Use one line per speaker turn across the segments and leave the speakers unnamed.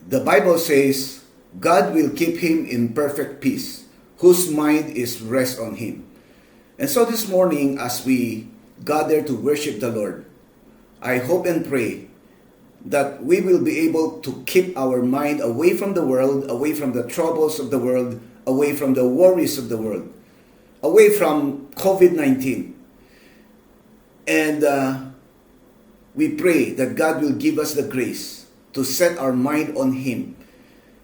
The Bible says, God will keep him in perfect peace, whose mind is rest on him. And so this morning, as we gather to worship the Lord, I hope and pray that we will be able to keep our mind away from the world, away from the troubles of the world, away from the worries of the world, away from COVID-19. And we pray that God will give us the grace to set our mind on Him,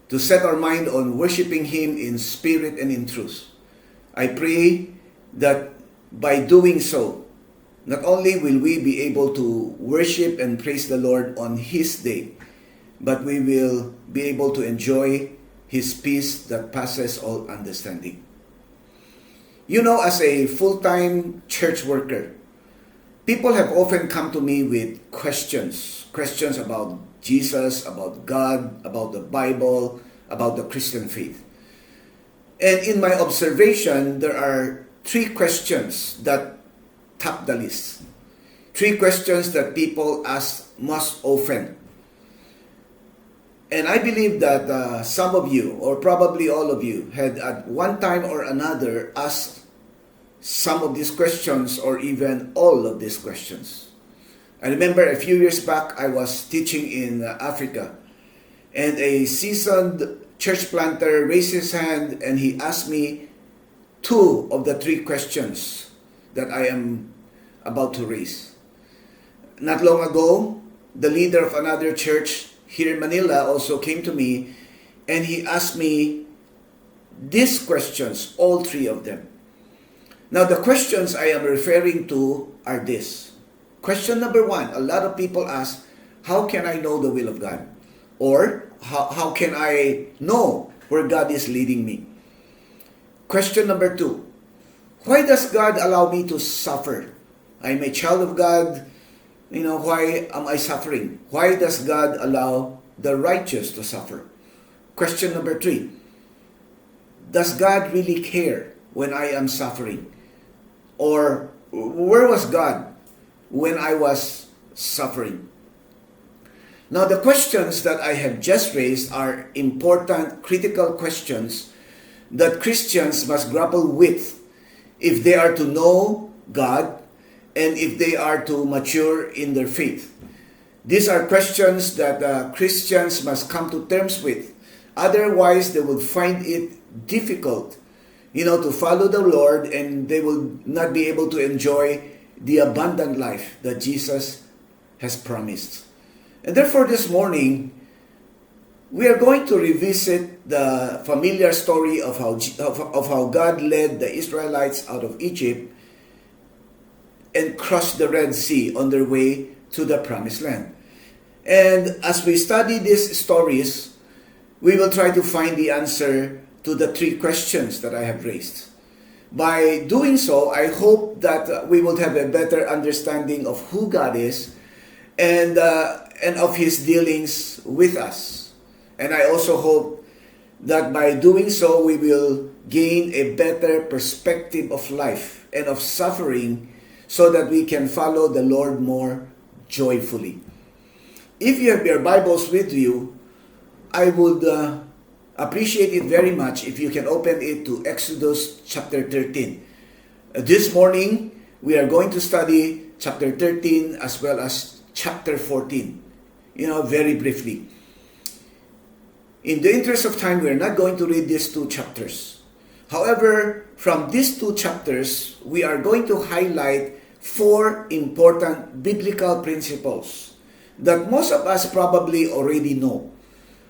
to set our mind on worshiping Him in spirit and in truth. I pray that by doing so, not only will we be able to worship and praise the Lord on His day, but we will be able to enjoy His peace that passes all understanding. You know, as a full-time church worker, people have often come to me with questions about Jesus, about God, about the Bible, about the Christian faith. And in my observation, there are 3 questions that top the list. 3 questions that people ask most often. And I believe that some of you, or probably all of you, had at one time or another asked some of these questions or even all of these questions. I remember a few years back, I was teaching in Africa, and a seasoned church planter raised his hand and he asked me 2 of the 3 questions that I am about to raise. Not long ago, the leader of another church here in Manila also came to me and he asked me these questions, all 3 of them. Now, the questions I am referring to are this. Question number 1, a lot of people ask, how can I know the will of God? Or, how can I know where God is leading me? Question number 2, why does God allow me to suffer? I'm a child of God. Why am I suffering? Why does God allow the righteous to suffer? Question number 3, does God really care when I am suffering? Or where was God when I was suffering? Now, the questions that I have just raised are important, critical questions that Christians must grapple with if they are to know God and if they are to mature in their faith. These are questions that Christians must come to terms with. Otherwise, they will find it difficult, to follow the Lord, and they will not be able to enjoy the abundant life that Jesus has promised. And therefore, this morning, we are going to revisit the familiar story of how God led the Israelites out of Egypt and crossed the Red Sea on their way to the Promised Land. And as we study these stories, we will try to find the answer to the 3 questions that I have raised. By doing so, I hope that we will have a better understanding of who God is and of His dealings with us. And I also hope that by doing so, we will gain a better perspective of life and of suffering so that we can follow the Lord more joyfully. If you have your Bibles with you, I would appreciate it very much if you can open it to Exodus chapter 13. This morning, we are going to study chapter 13 as well as chapter 14. Very briefly. In the interest of time, we are not going to read these 2 chapters. However, from these 2 chapters, we are going to highlight 4 important biblical principles that most of us probably already know.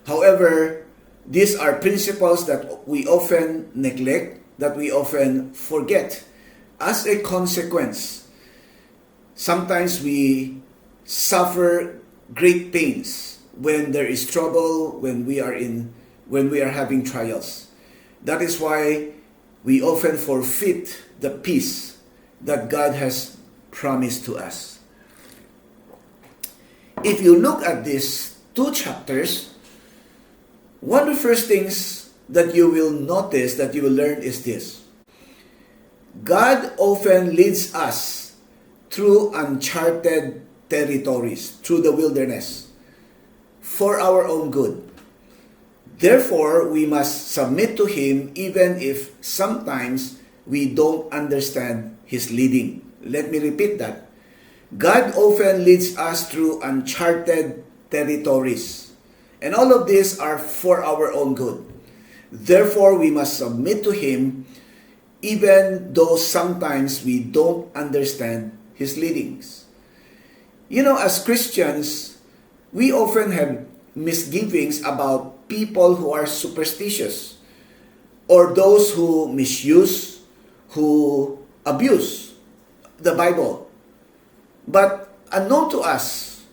However, these are principles that we often neglect, that we often forget. As a consequence, sometimes we suffer great pains when there is trouble, when we are having trials. That is why we often forfeit the peace that God has promised to us. If you look at these 2 chapters, one of the first things that you will notice, that you will learn is this. God often leads us through uncharted territories, through the wilderness, for our own good. Therefore, we must submit to Him even if sometimes we don't understand His leading. Let me repeat that. God often leads us through uncharted territories. And all of these are for our own good. Therefore, we must submit to Him even though sometimes we don't understand His leadings. You know, as Christians, we often have misgivings about people who are superstitious or those who misuse, who abuse the Bible. But unknown to us,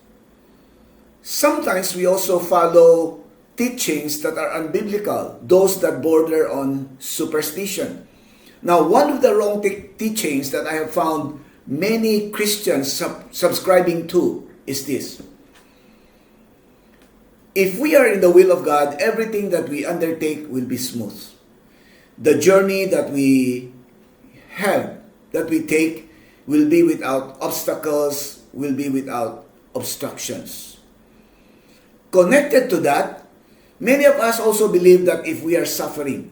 sometimes we also follow teachings that are unbiblical, those that border on superstition. Now, one of the wrong teachings that I have found many Christians subscribing to is this. If we are in the will of God, everything that we undertake will be smooth. The journey that we have, that we take, will be without obstacles, will be without obstructions. Connected to that, many of us also believe that if we are suffering,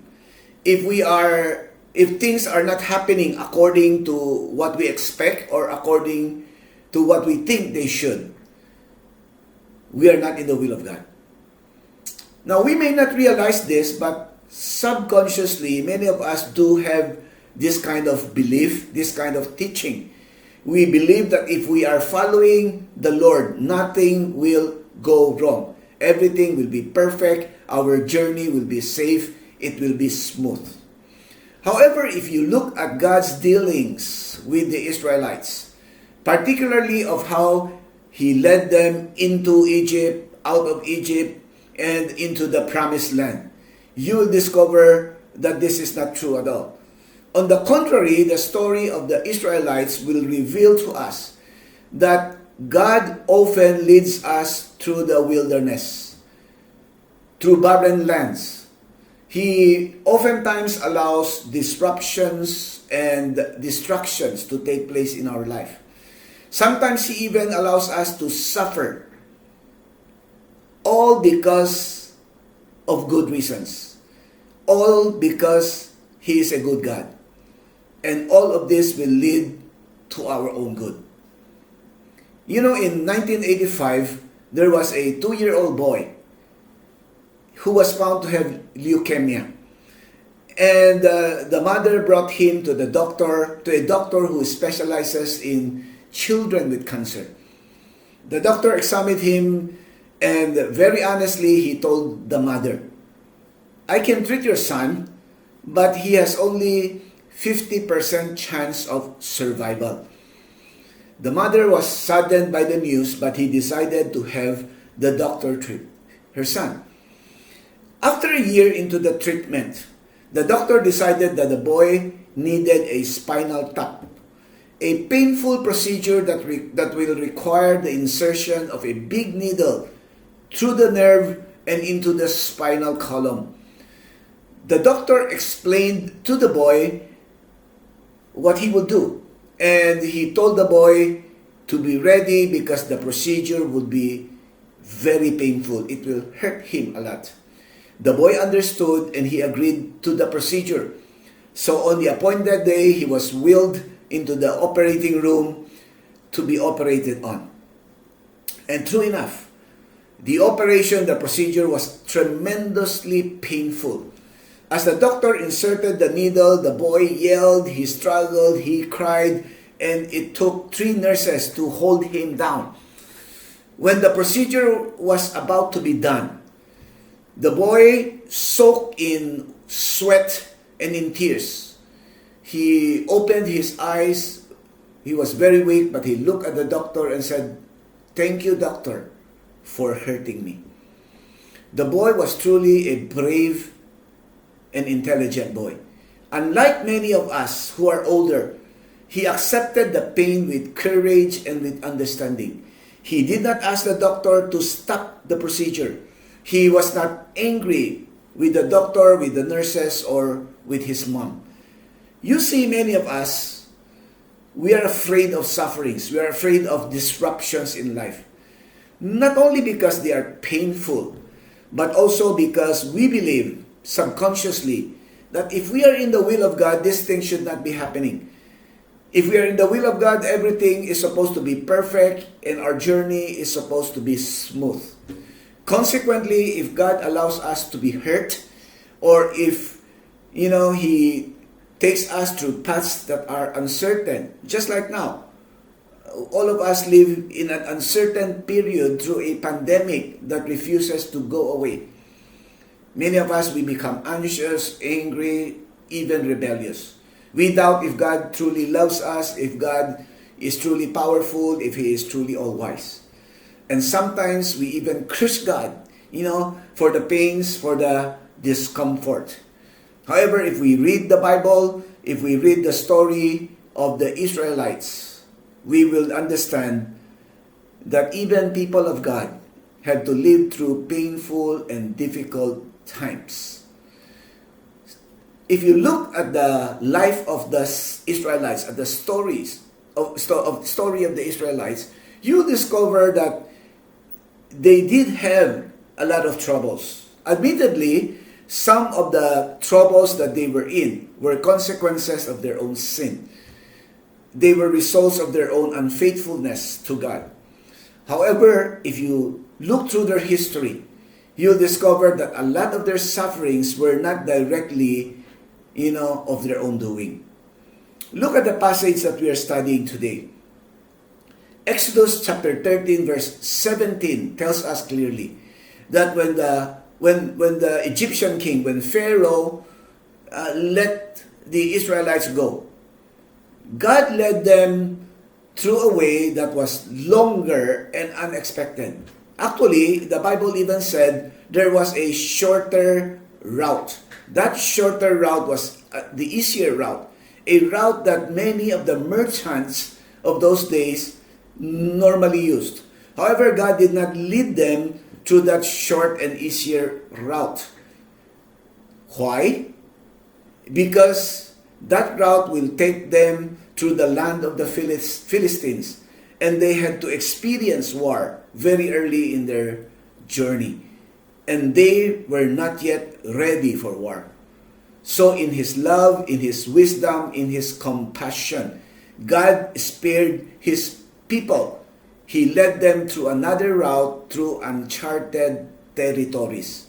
if things are not happening according to what we expect or according to what we think they should, we are not in the will of God. Now, we may not realize this, but subconsciously, many of us do have this kind of belief, this kind of teaching. We believe that if we are following the Lord, nothing will go wrong. Everything will be perfect. Our journey will be safe. It will be smooth. However, if you look at God's dealings with the Israelites, particularly of how He led them into Egypt, out of Egypt, and into the promised land, you will discover that this is not true at all. On the contrary, the story of the Israelites will reveal to us that God often leads us through the wilderness, through barren lands. He oftentimes allows disruptions and distractions to take place in our life. Sometimes He even allows us to suffer, all because of good reasons. All because He is a good God. And all of this will lead to our own good. You know, in 1985, there was a 2-year-old boy who was found to have leukemia. And the mother brought him to a doctor who specializes in children with cancer. The doctor examined him, and very honestly, he told the mother, "I can treat your son, but he has only 50% chance of survival." The mother was saddened by the news, but he decided to have the doctor treat her son. After a year into the treatment, the doctor decided that the boy needed a spinal tap, a painful procedure that will require the insertion of a big needle through the nerve and into the spinal column. The doctor explained to the boy what he would do, and he told the boy to be ready because the procedure would be very painful. It will hurt him a lot. The boy understood and he agreed to the procedure. So on the appointed day, he was wheeled into the operating room to be operated on. And true enough, the procedure was tremendously painful. As the doctor inserted the needle, the boy yelled, he struggled, he cried, and it took 3 nurses to hold him down. When the procedure was about to be done, the boy soaked in sweat and in tears. He opened his eyes. He was very weak, but he looked at the doctor and said, "Thank you, doctor, for hurting me." The boy was truly a brave and intelligent boy. Unlike many of us who are older, he accepted the pain with courage and with understanding. He did not ask the doctor to stop the procedure. He was not angry with the doctor, with the nurses, or with his mom. You see, many of us, we are afraid of sufferings. We are afraid of disruptions in life. Not only because they are painful, but also because we believe subconsciously that if we are in the will of God, this thing should not be happening. If we are in the will of God, everything is supposed to be perfect and our journey is supposed to be smooth. Consequently, if God allows us to be hurt, or if, He takes us through paths that are uncertain, just like now, all of us live in an uncertain period through a pandemic that refuses to go away. Many of us, we become anxious, angry, even rebellious. We doubt if God truly loves us, if God is truly powerful, if He is truly all-wise. And sometimes we even curse God, for the pains, for the discomfort. However, if we read the Bible, if we read the story of the Israelites, we will understand that even people of God had to live through painful and difficult times. If you look at the life of the Israelites, at the story of the Israelites, you discover that they did have a lot of troubles. Admittedly, some of the troubles that they were in were consequences of their own sin. They were results of their own unfaithfulness to God. However, if you look through their history, you'll discover that a lot of their sufferings were not directly, of their own doing. Look at the passage that we are studying today. Exodus chapter 13 verse 17 tells us clearly that when the Egyptian king, when Pharaoh let the Israelites go, God led them through a way that was longer and unexpected. Actually, the Bible even said there was a shorter route. That shorter route was the easier route, a route that many of the merchants of those days normally used. However, God did not lead them through that short and easier route. Why? Because that route will take them through the land of the Philistines, and they had to experience war very early in their journey. And they were not yet ready for war. So in His love, in His wisdom, in His compassion, God spared His people. He led them through another route through uncharted territories.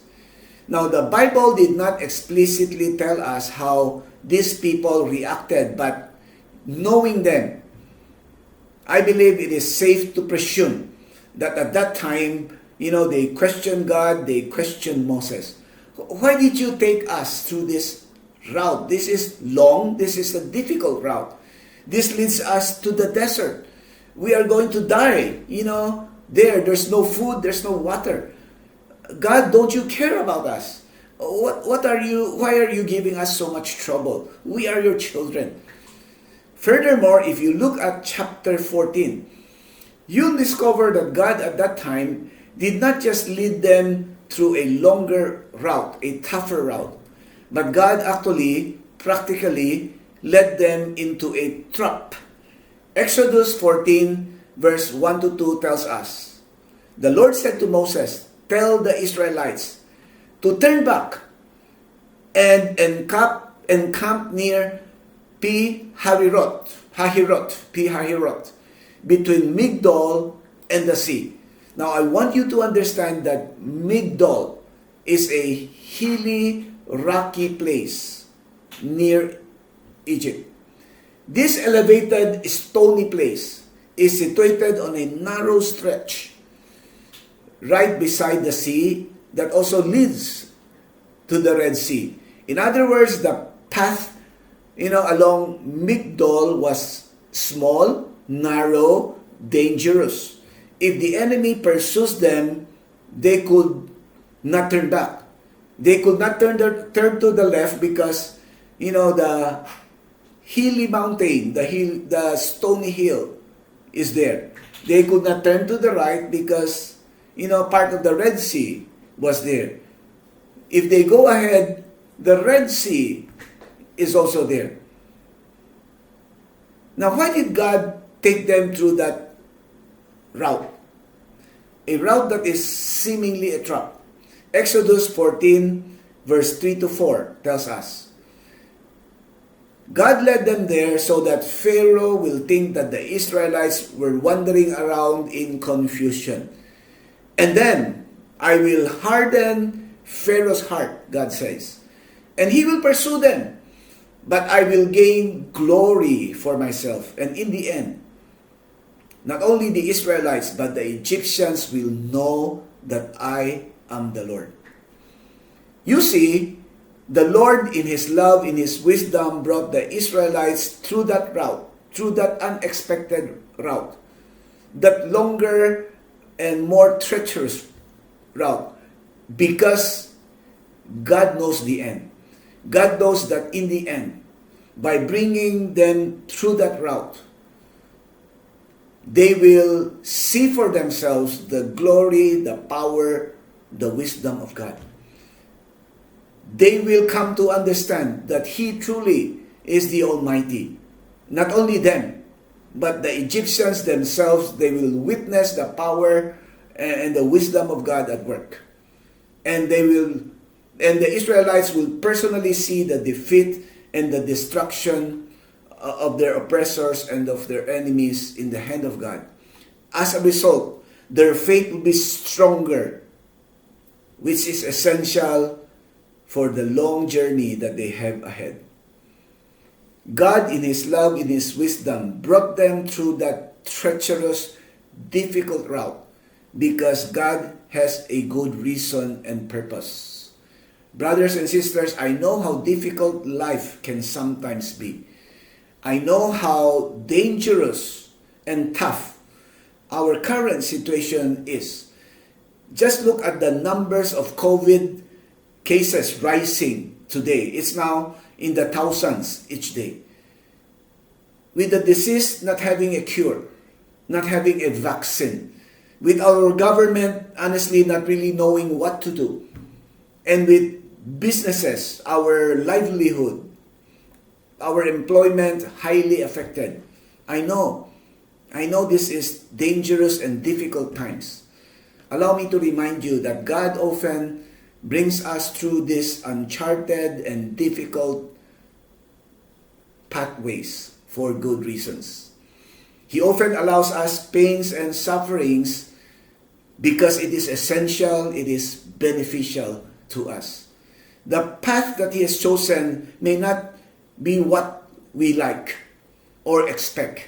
Now, the Bible did not explicitly tell us how these people reacted, but knowing them, I believe it is safe to presume that at that time, they questioned God, they questioned Moses. Why did you take us through this route? This is long, this is a difficult route. This leads us to the desert. We are going to die, there's no food, there's no water. God, don't you care about us? Why are you giving us so much trouble? We are your children. Furthermore, if you look at chapter 14, you'll discover that God at that time did not just lead them through a longer route, a tougher route, but God actually, practically, led them into a trap. Exodus 14 verse 1 to 2 tells us, the Lord said to Moses, tell the Israelites to turn back and encamp near Pi-Hahiroth, between Migdol and the sea. Now, I want you to understand that Migdol is a hilly, rocky place near Egypt. This elevated, stony place is situated on a narrow stretch right beside the sea that also leads to the Red Sea. In other words, the path, along Migdol was small, narrow, dangerous. If the enemy pursues them, they could not turn back. They could not turn to the left because, the hilly mountain, the stony hill is there. They could not turn to the right because, part of the Red Sea was there. If they go ahead, the Red Sea is also there. Now, why did God take them through that route? A route that is seemingly a trap. Exodus 14 verse 3 to 4 tells us, God led them there so that Pharaoh will think that the Israelites were wandering around in confusion. And then I will harden Pharaoh's heart, God says, and he will pursue them. But I will gain glory for myself. And in the end, not only the Israelites, but the Egyptians will know that I am the Lord. You see, the Lord in His love, in His wisdom, brought the Israelites through that route, through that unexpected route, that longer and more treacherous route, because God knows the end. God knows that in the end, by bringing them through that route, they will see for themselves the glory, the power, the wisdom of God. They will come to understand that He truly is the Almighty. Not only them, but the Egyptians themselves, they will witness the power and the wisdom of God at work. And the Israelites will personally see the defeat and the destruction of their oppressors and of their enemies in the hand of God. As a result, their faith will be stronger, which is essential for the long journey that they have ahead. God, in His love, in His wisdom, brought them through that treacherous, difficult route because God has a good reason and purpose. Brothers and sisters, I know how difficult life can sometimes be. I know how dangerous and tough our current situation is. Just look at the numbers of COVID cases rising today. It's now in the thousands each day. With the disease not having a cure, not having a vaccine, with our government honestly not really knowing what to do, and with businesses, our livelihood, our employment highly affected. I know this is dangerous and difficult times. Allow me to remind you that God often brings us through these uncharted and difficult pathways for good reasons. He often allows us pains and sufferings because it is essential, it is beneficial to us. The path that He has chosen may not be what we like or expect.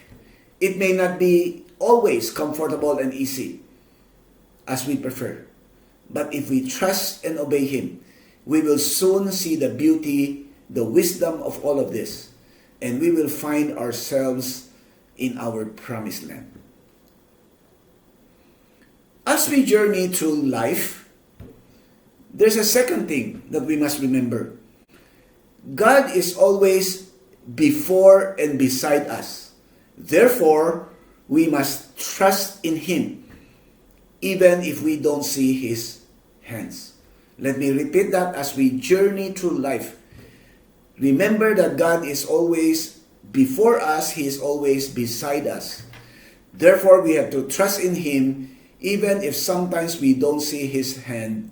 It may not be always comfortable and easy as we prefer. But if we trust and obey Him, we will soon see the beauty, the wisdom of all of this, and we will find ourselves in our promised land. As we journey through life, there's a second thing that we must remember. God is always before and beside us. Therefore, we must trust in Him, even if we don't see His hands. Let me repeat that as we journey through life. Remember that God is always before us, He is always beside us. Therefore, we have to trust in Him, even if sometimes we don't see His hand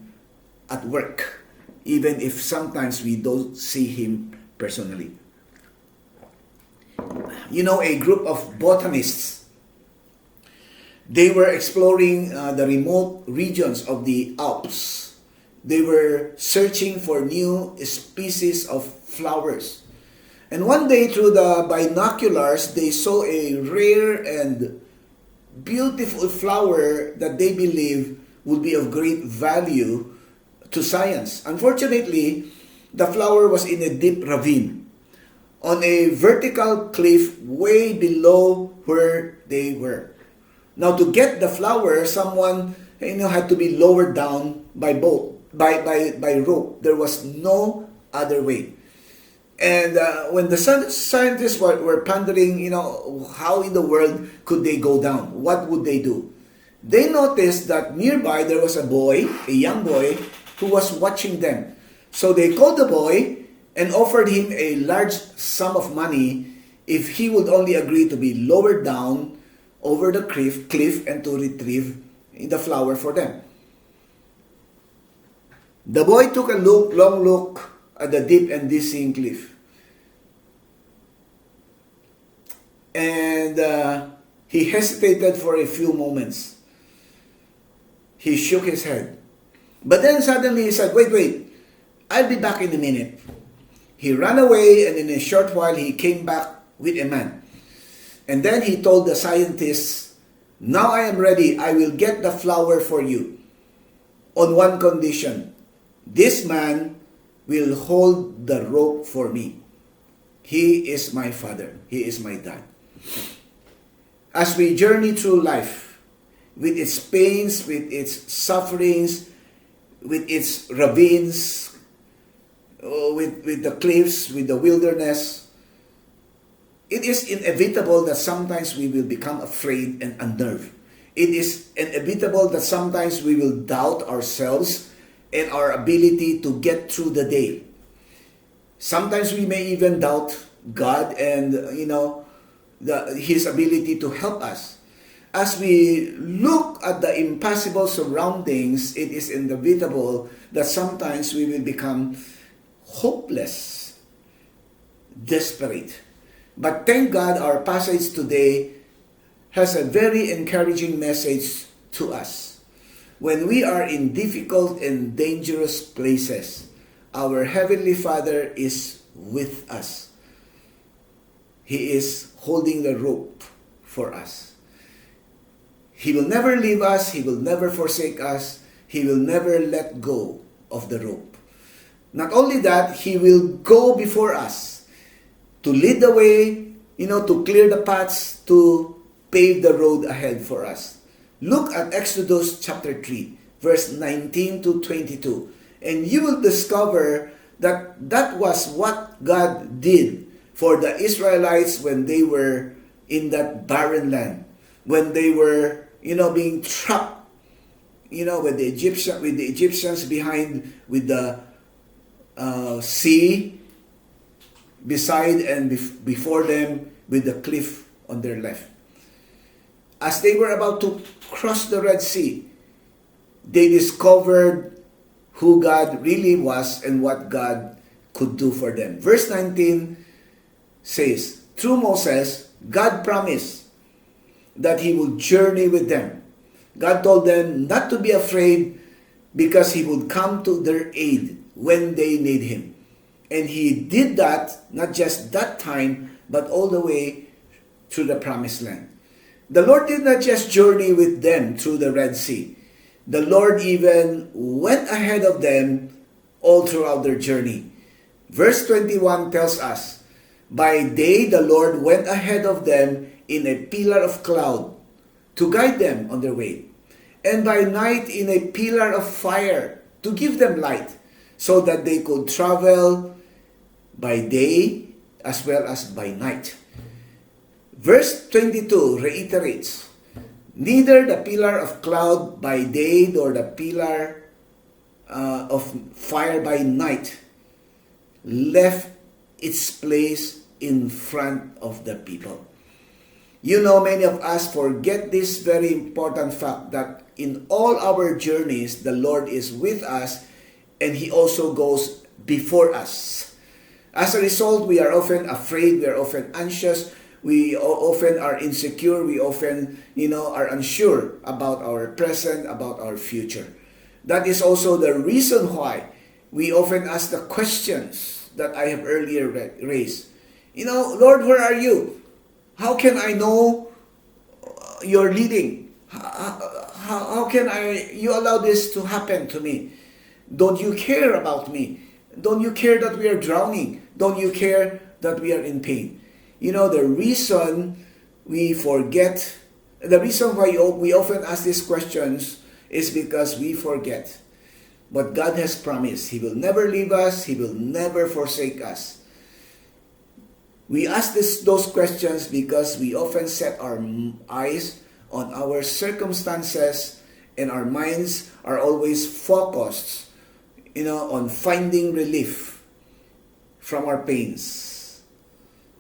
at work, even if sometimes we don't see Him personally. You know, a group of botanists, they were exploring the remote regions of the Alps. They were searching for new species of flowers. And one day, through the binoculars, they saw a rare and beautiful flower that they believe would be of great value to science. Unfortunately, the flower was in a deep ravine, on a vertical cliff way below where they were. Now, to get the flower, someone had to be lowered down by boat, by rope. There was no other way. And when the scientists were pondering, how in the world could they go down? What would they do? They noticed that nearby there was a young boy, who was watching them. So they called the boy and offered him a large sum of money if he would only agree to be lowered down over the cliff and to retrieve the flower for them. The boy took a long look at the deep and dizzying cliff. And he hesitated for a few moments. He shook his head. But then suddenly he said, wait, I'll be back in a minute. He ran away, and in a short while he came back with a man. And then he told the scientists, now I am ready. I will get the flower for you. On one condition. This man will hold the rope for me. He is my father. He is my dad. As we journey through life, with its pains, with its sufferings, with its ravines, with the cliffs, with the wilderness, it is inevitable that sometimes we will become afraid and unnerved. It is inevitable that sometimes we will doubt ourselves and our ability to get through the day. Sometimes we may even doubt God and, His ability to help us. As we look at the impossible surroundings, it is inevitable that sometimes we will become hopeless, desperate. But thank God our passage today has a very encouraging message to us. When we are in difficult and dangerous places, our Heavenly Father is with us. He is holding the rope for us. He will never leave us. He will never forsake us. He will never let go of the rope. Not only that, He will go before us to lead the way, to clear the paths, to pave the road ahead for us. Look at Exodus chapter 3, verse 19 to 22, and you will discover that that was what God did for the Israelites when they were in that barren land, when they were, being trapped, with the Egyptians behind, with the sea beside and before them, with the cliff on their left. As they were about to cross the Red Sea, they discovered who God really was and what God could do for them. Verse 19 says, through Moses, God promised that He would journey with them. God told them not to be afraid because He would come to their aid when they need Him. And He did that, not just that time, but all the way through the promised land. The Lord did not just journey with them through the Red Sea. The Lord even went ahead of them all throughout their journey. Verse 21 tells us, by day the Lord went ahead of them in a pillar of cloud to guide them on their way, and by night in a pillar of fire to give them light, so that they could travel by day as well as by night. Verse 22 reiterates, neither the pillar of cloud by day nor the pillar of fire by night left its place in front of the people. Many of us forget this very important fact that in all our journeys, the Lord is with us and He also goes before us. As a result, we are often afraid, we are often anxious, we often are insecure, we often, are unsure about our present, about our future. That is also the reason why we often ask the questions that I have earlier raised. Lord, where are you? How can I know you're leading? How can you allow this to happen to me? Don't you care about me? Don't you care that we are drowning? Don't you care that we are in pain? The reason we forget, the reason why we often ask these questions is because we forget what God has promised. He will never leave us. He will never forsake us. We ask those questions because we often set our eyes on our circumstances and our minds are always focused, on finding relief from our pains,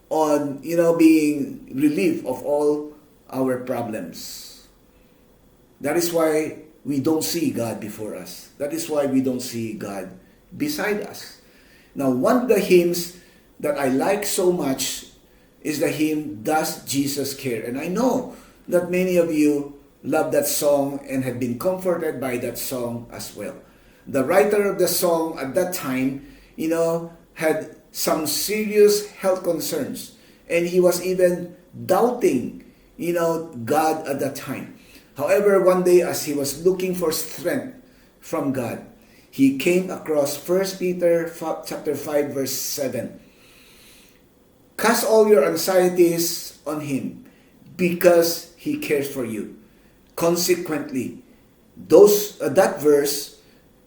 on, being relief of all our problems. That is why we don't see God before us. That is why we don't see God beside us. Now, one of the hymns that I like so much is the hymn, Does Jesus Care? And I know that many of you love that song and have been comforted by that song as well. The writer of the song at that time, had some serious health concerns. And he was even doubting, God at that time. However, one day as he was looking for strength from God, he came across 1 Peter chapter 5 verse 7. Cast all your anxieties on him because he cares for you. Consequently, that verse,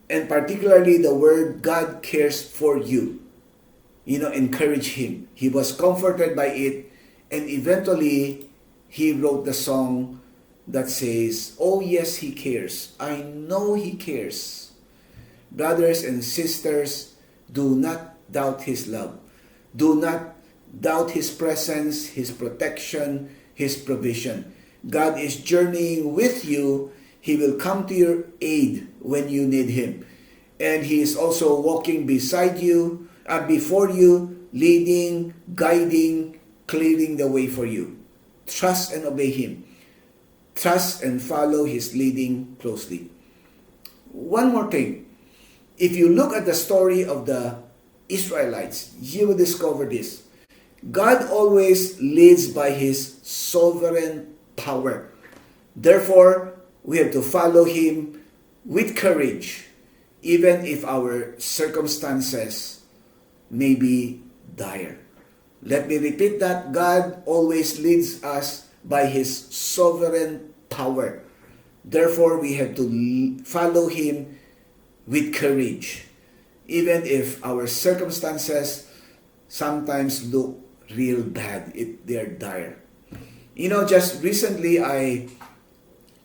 and particularly the word God cares for you, encourage him. He was comforted by it, and eventually he wrote the song that says, oh yes, he cares. I know he cares. Brothers and sisters, do not doubt his love. Do not doubt his presence, his protection, his provision. God is journeying with you. He will come to your aid when you need him. And he is also walking beside you, before you, leading, guiding, clearing the way for you. Trust and obey him. Trust and follow his leading closely. One more thing. If you look at the story of the Israelites, you will discover this. God always leads by his sovereign power. Therefore, we have to follow him with courage, even if our circumstances may be dire. Let me repeat that. God always leads us by his sovereign power. Therefore, we have to follow him with courage, even if our circumstances sometimes look real bad, they're dire. Just recently I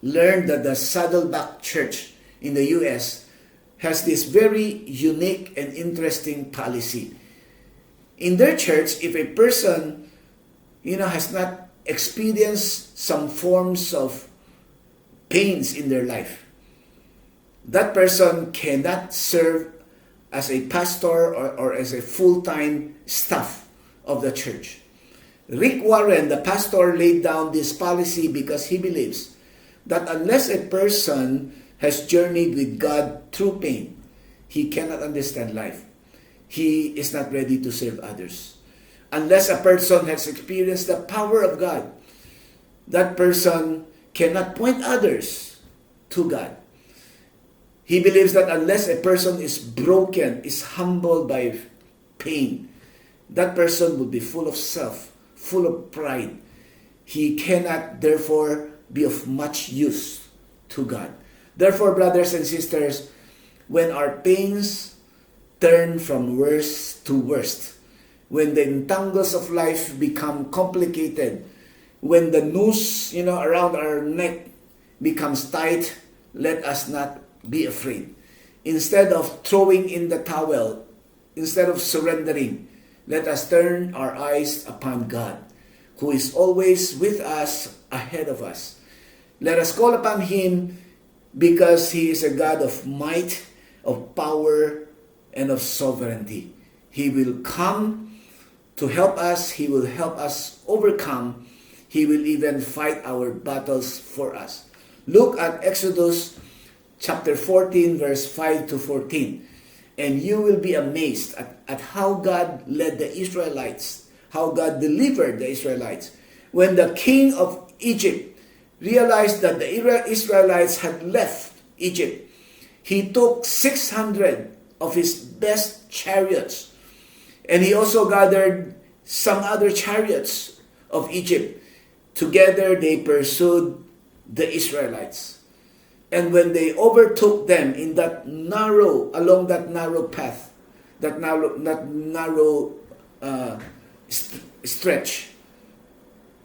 learned that the Saddleback Church in the U.S. has this very unique and interesting policy. In their church, if a person, has not experienced some forms of pains in their life, that person cannot serve as a pastor or as a full-time staff of the church. Rick Warren, the pastor, laid down this policy because he believes that unless a person has journeyed with God through pain, he cannot understand life. He is not ready to serve others. Unless a person has experienced the power of God, that person cannot point others to God. He believes that unless a person is broken, is humbled by pain, that person will be full of self, full of pride. He cannot, therefore, be of much use to God. Therefore, brothers and sisters, when our pains turn from worst to worst, when the entangles of life become complicated, when the noose, around our neck becomes tight, let us not be afraid. Instead of throwing in the towel, instead of surrendering, let us turn our eyes upon God, who is always with us, ahead of us. Let us call upon him because he is a God of might, of power, and of sovereignty. He will come to help us. He will help us overcome. He will even fight our battles for us. Look at Exodus chapter 14, verse 5 to 14. And you will be amazed at how God led the Israelites, how God delivered the Israelites. When the king of Egypt realized that the Israelites had left Egypt, he took 600 of his best chariots, and he also gathered some other chariots of Egypt. Together they pursued the Israelites. And when they overtook them along that narrow path, that narrow stretch,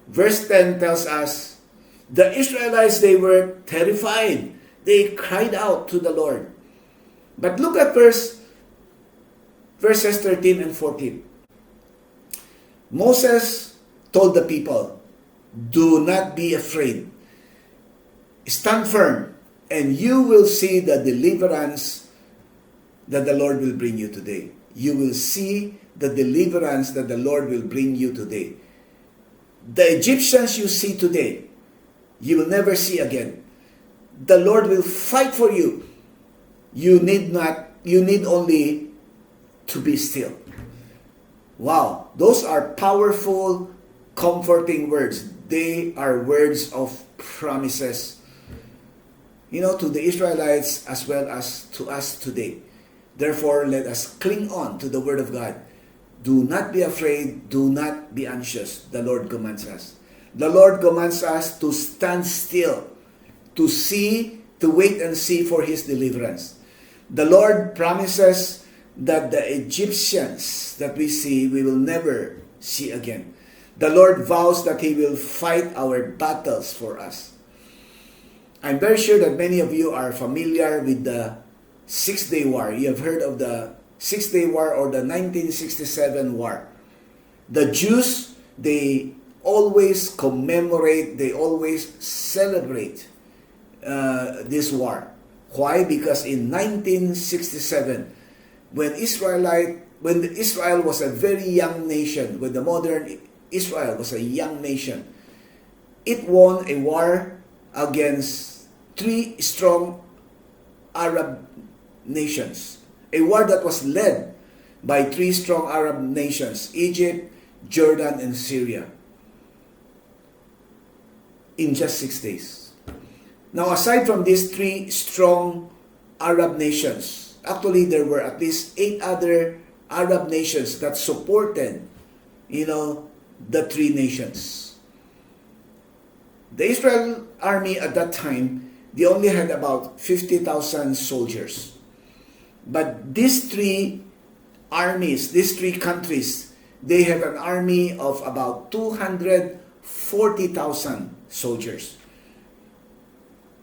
verse 10 tells us, the Israelites, they were terrified. They cried out to the Lord. But look at verses 13 and 14. Moses told the people, do not be afraid. Stand firm And you will see the deliverance that the Lord will bring you today. You will see the deliverance that the Lord will bring you today. The Egyptians you see today, you will never see again. The Lord will fight for you. You need only to be still. Wow, those are powerful, comforting words. They are words of promises, to the Israelites as well as to us today. Therefore, let us cling on to the Word of God. Do not be afraid. Do not be anxious. The Lord commands us. The Lord commands us to stand still, to wait and see for His deliverance. The Lord promises that the Egyptians that we see, we will never see again. The Lord vows that He will fight our battles for us. I'm very sure that many of you are familiar with the Six-Day War. You have heard of the Six-Day War or the 1967 war. The Jews, they always commemorate, they always celebrate this war. Why? Because in 1967, when Israel was a very young nation, when the modern Israel was a young nation, it won a war against three strong Arab nations. A war that was led by three strong Arab nations, Egypt, Jordan, and Syria, in just 6 days. Now, aside from these three strong Arab nations, actually there were at least 8 other Arab nations that supported, the three nations. The Israel army at that time, they only had about 50,000 soldiers. But these three armies, these three countries, they have an army of about 240,000 soldiers.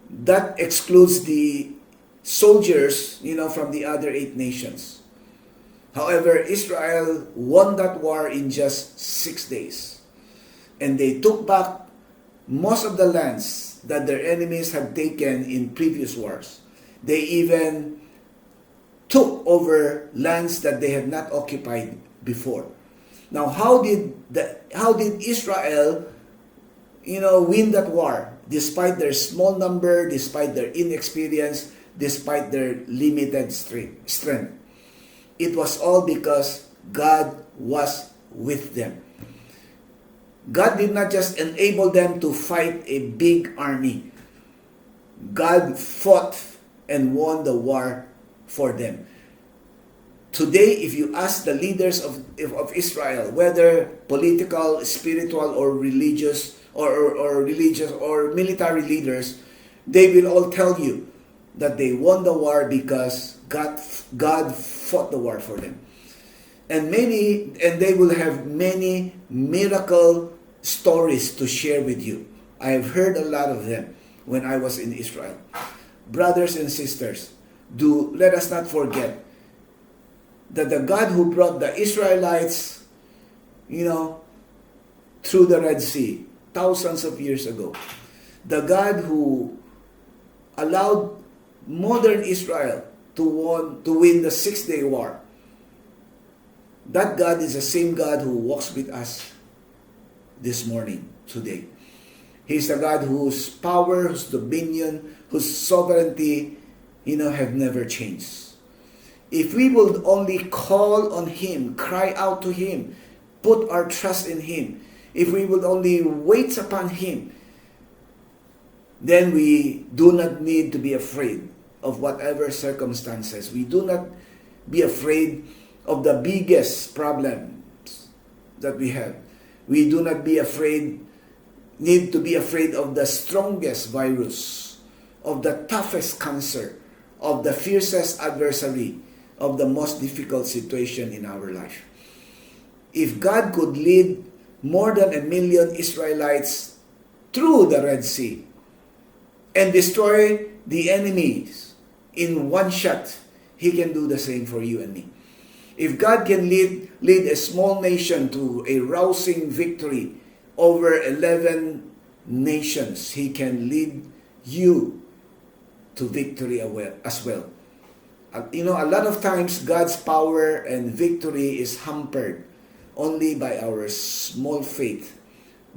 That excludes the soldiers, from the other 8 nations. However, Israel won that war in just 6 days. And they took back most of the lands that their enemies had taken in previous wars. They even took over lands that they had not occupied before. Now, how did Israel, win that war? Despite their small number, despite their inexperience, despite their limited strength. It was all because God was with them. God did not just enable them to fight a big army. God fought and won the war for them. Today, if you ask the leaders of Israel, whether political, spiritual, or religious, or military leaders, they will all tell you that they won the war because God fought the war for them. And they will have many miracle stories to share with you. I have heard a lot of them when I was in Israel. Brothers and sisters, let us not forget that the God who brought the Israelites, through the Red Sea thousands of years ago, the God who allowed modern Israel to win the 6-day war, that God is the same God who walks with us this morning, today. He's the God whose power, whose dominion, whose sovereignty, have never changed. If we will only call on Him, cry out to Him, put our trust in Him, if we will only wait upon Him, then we do not need to be afraid of whatever circumstances. We do not be afraid of the biggest problems that we have. We do not need to be afraid of the strongest virus, of the toughest cancer, of the fiercest adversary, of the most difficult situation in our life. If God could lead more than 1 million Israelites through the Red Sea and destroy the enemies in one shot, He can do the same for you and me. If God can lead a small nation to a rousing victory over 11 nations, He can lead you to victory as well. You know, a lot of times God's power and victory is hampered only by our small faith,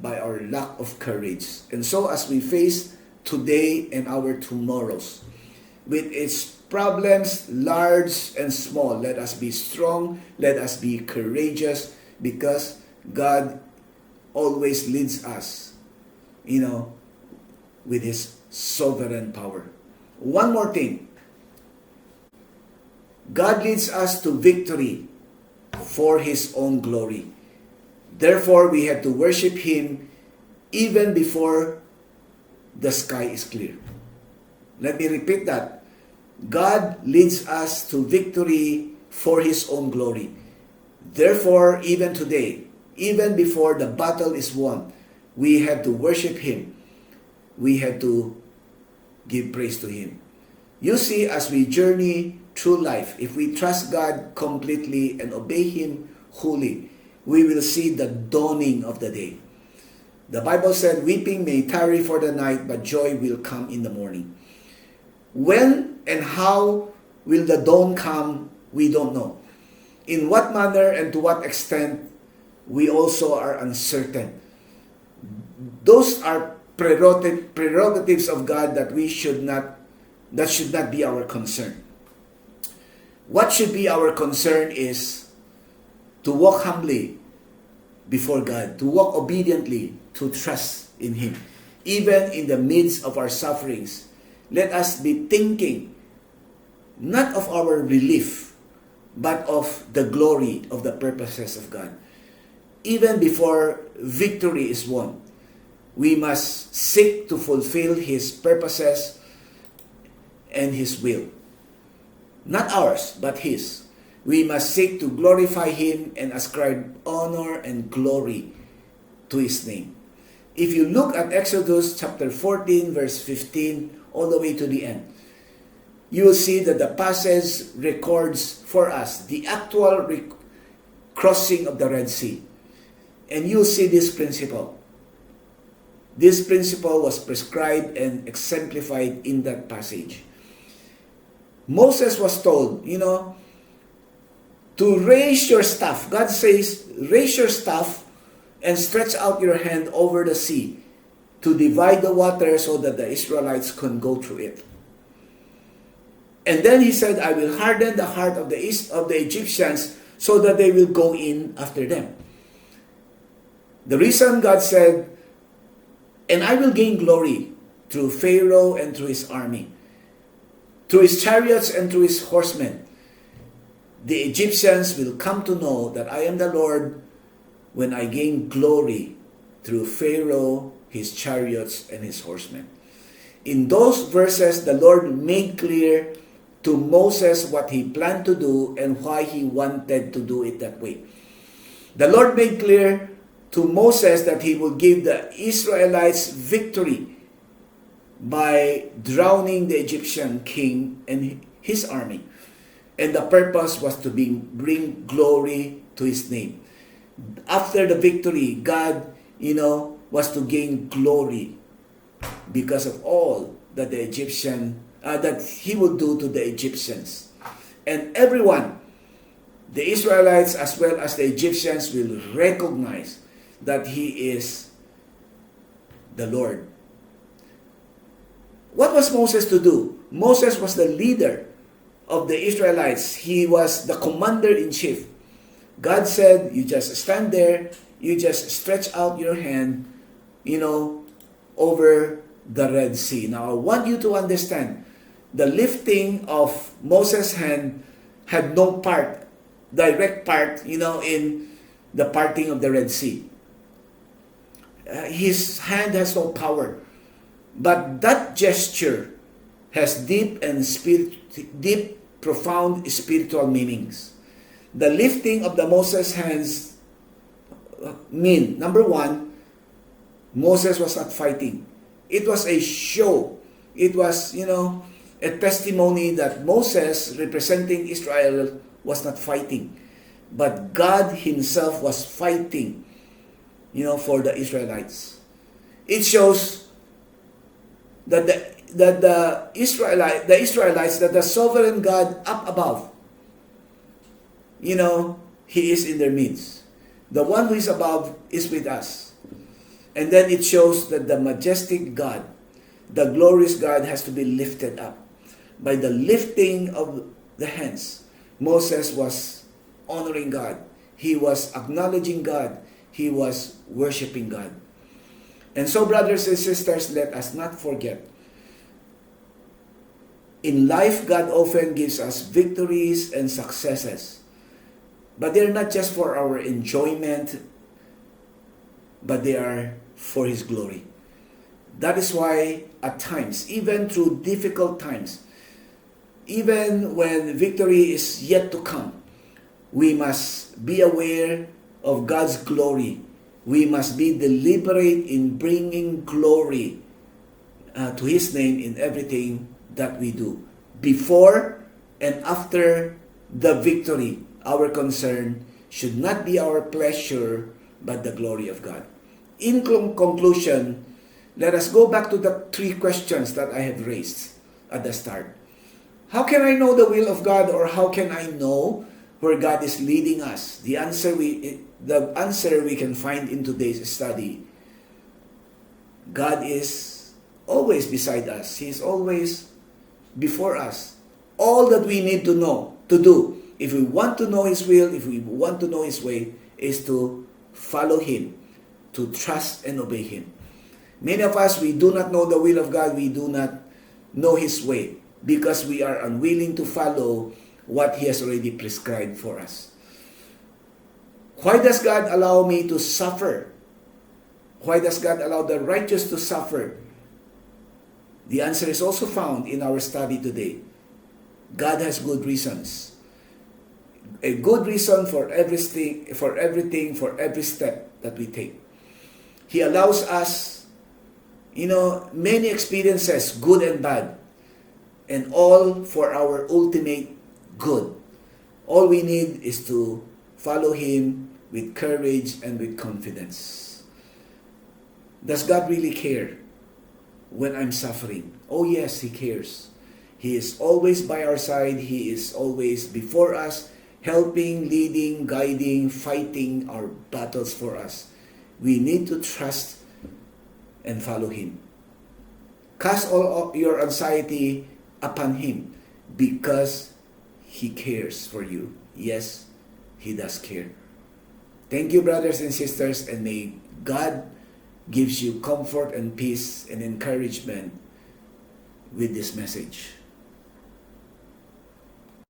by our lack of courage. And so as we face today and our tomorrows, with its problems, large and small, let us be strong, let us be courageous, because God always leads us, you know, with His sovereign power. One more thing. God leads us to victory for His own glory. Therefore, we have to worship Him even before the sky is clear. Let me repeat that. God leads us to victory for His own glory. Therefore, even today, even before the battle is won, we have to worship Him. We have to give praise to Him. You see, as we journey through life, if we trust God completely and obey Him wholly, we will see the dawning of the day. The Bible said, weeping may tarry for the night, but joy will come in the morning. When and how will the dawn come, we don't know. In what manner and to what extent, we also are uncertain. Those are prerogatives of God that should not be our concern. What should be our concern is to walk humbly before God, to walk obediently, to trust in Him. Even in the midst of our sufferings, let us be thinking not of our relief, but of the glory of the purposes of God. Even before victory is won, we must seek to fulfill His purposes and His will. Not ours, but His. We must seek to glorify Him and ascribe honor and glory to His name. If you look at Exodus chapter 14, verse 15, all the way to the end, you will see that the passage records for us the actual crossing of the Red Sea. And you'll see this principle. This principle was prescribed and exemplified in that passage. Moses was told, to raise your staff. God says, raise your staff and stretch out your hand over the sea to divide the water so that the Israelites can go through it. And then He said, I will harden the heart of the Egyptians so that they will go in after them. The reason God said, and I will gain glory through Pharaoh and through his army, through his chariots and through his horsemen. The Egyptians will come to know that I am the Lord when I gain glory through Pharaoh, his chariots, and his horsemen. In those verses, the Lord made clear to Moses what He planned to do and why He wanted to do it that way. The Lord made clear to Moses that He would give the Israelites victory by drowning the Egyptian king and his army. And the purpose was to bring glory to His name. After the victory, God, was to gain glory because of all that that He would do to the Egyptians. And everyone, the Israelites as well as the Egyptians, will recognize that He is the Lord. What was Moses to do? Moses was the leader of the Israelites. He was the commander-in-chief. God said, you just stand there, you just stretch out your hand, over the Red Sea. Now, I want you to understand, the lifting of Moses' hand had no direct part, in the parting of the Red Sea. His hand has no power. But that gesture has deep, profound spiritual meanings. The lifting of the Moses' hands mean, number one, Moses was not fighting. It was a show. It was, a testimony that Moses, representing Israel, was not fighting. But God Himself was fighting, for the Israelites. It shows that that the Israelites, that the sovereign God up above, He is in their midst. The one who is above is with us. And then it shows that the majestic God, the glorious God, has to be lifted up. By the lifting of the hands, Moses was honoring God. He was acknowledging God. He was worshiping God. And so, brothers and sisters, let us not forget. In life, God often gives us victories and successes. But they're not just for our enjoyment, but they are for His glory. That is why at times, even through difficult times, even when victory is yet to come, we must be aware of God's glory. We must be deliberate in bringing glory to His name in everything that we do. Before and after the victory, our concern should not be our pleasure, but the glory of God. In conclusion, let us go back to the 3 questions that I have raised at the start. How can I know the will of God, or how can I know where God is leading us? The answer we can find in today's study. God is always beside us. He is always before us. All that we need to know, to do, if we want to know His will, if we want to know His way, is to follow Him, to trust and obey Him. Many of us, we do not know the will of God. We do not know His way because we are unwilling to follow what He has already prescribed for us. Why does God allow me to suffer? Why does God allow the righteous to suffer? The answer is also found in our study today. God has good reasons. A good reason for everything, for every step that we take. He allows us, many experiences, good and bad, and all for our ultimate good. All we need is to follow Him with courage and with confidence. Does God really care when I'm suffering? Oh yes, He cares. He is always by our side. He is always before us, helping, leading, guiding, fighting our battles for us. We need to trust and follow Him. Cast all your anxiety upon Him because He cares for you. Yes, He does care. Thank you, brothers and sisters, and may God gives you comfort and peace and encouragement with this message.